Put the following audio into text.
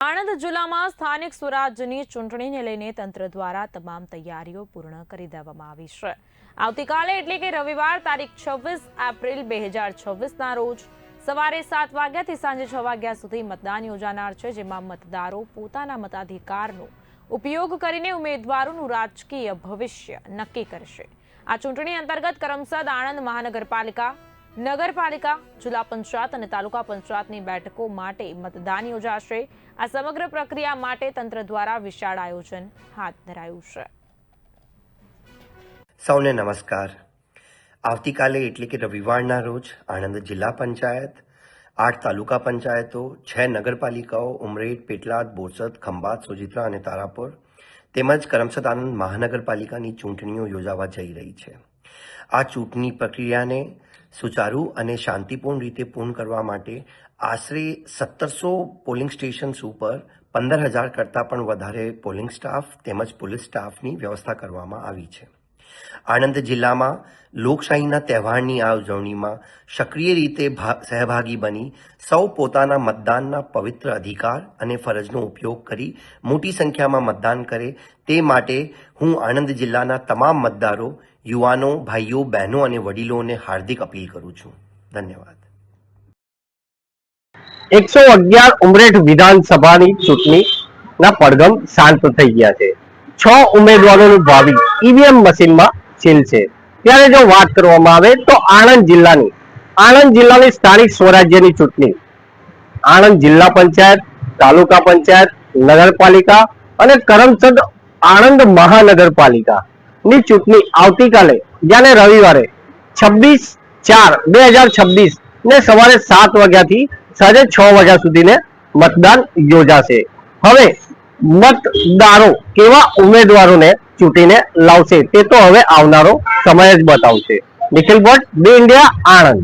આણંદ જિલ્લામાં સ્થાનિક સ્વરાજ્યની ચૂંટણીને લઈને તંત્ર દ્વારા તમામ તૈયારીઓ પૂર્ણ કરી દેવામાં આવી છે। આવતીકાલે એટલે કે રવિવાર તારીખ 26 એપ્રિલ 2026ના રોજ સવારે 7 વાગ્યાથી સાંજે 6 વાગ્યા સુધી મતદાન યોજાનાર છે, જેમાં મતદારો પોતાના મતાધિકારનો ઉપયોગ કરીને ઉમેદવારોનું રાજકીય ભવિષ્ય નક્કી કરશે। આ ચૂંટણી અંતર્ગત કરમસદ આણંદ મહાનગરપાલિકા, નગરપાલિકા, જિલ્લા પંચાયત અને તાલુકા પંચાયતની બેઠકો માટે મતદાન યોજાશે। આ સમગ્ર પ્રક્રિયા માટે તંત્ર દ્વારા વિશાળ આયોજન હાથ ધરાયું છે। સૌને નમસ્કાર। આવતીકાલે એટલે કે રવિવારના રોજ આણંદ જિલ્લા પંચાયત, 8 તાલુકા પંચાયતો, 6 નગરપાલિકાઓ ઉમરેઠ, પેટલાદ, બોરસદ, ખંભાત, સોજિત્રા અને તારાપુર તેમજ કરમસદ આણંદ મહાનગરપાલિકાની ચૂંટણીઓ યોજાવા જઈ રહી છે। આ ચૂંટણી પ્રક્રિયાને સુચારુ અને શાંતિપૂર્ણ રીતે પૂર્ણ કરવા માટે આશરે 1700 પોલિંગ સ્ટેશન્સ ઉપર 15,000 કરતાં પણ વધારે પોલિંગ સ્ટાફ તેમજ પોલીસ સ્ટાફની વ્યવસ્થા કરવામાં આવી છે। આણંદ જિલ્લામાં લોકશાહીના તહેવારની આ ઉજવણીમાં સક્રિય રીતે સહભાગી બની સૌ પોતાના મતદાનના પવિત્ર અધિકાર અને ફરજનો ઉપયોગ કરી મોટી સંખ્યામાં મતદાન કરે તે માટે હું આણંદ જિલ્લાના તમામ મતદારો, યુવાનો, ભાઈઓ, બહેનો અને વડીલોને હાર્દિક અપીલ કરું છું। ધન્યવાદ। 111 ઉમરેઠ વિધાનસભાની ચૂંટણીના પડઘમ શાંત થઈ ગયા છે। 6 ઉમેદવારોનું ભાવિ ઈવીએમ મશીનમાં સીલ છે। ત્યારે જો વાત કરવામાં આવે તો આણંદ જિલ્લાની સ્થાનિક સ્વરાજ્યની ચૂંટણી આણંદ જિલ્લા પંચાયત, તાલુકા પંચાયત, નગરપાલિકા અને કરમસદ આણંદ મહાનગરપાલિકાની ચૂંટણી આવતીકાલે એટલે રવિવારે 26/4/2026 ને સવારે 7 વાગ્યાથી સાંજે 6 વાગ્યા સુધીને મતદાન યોજાશે। હવે મતદારો કેવા ઉમેદવારોને ચૂંટીને લાવશે તે તો હવે આવનારો સમય જ બતાવશે। નિખિલ ભટ્ટ, બે ઇન્ડિયા, આણંદ।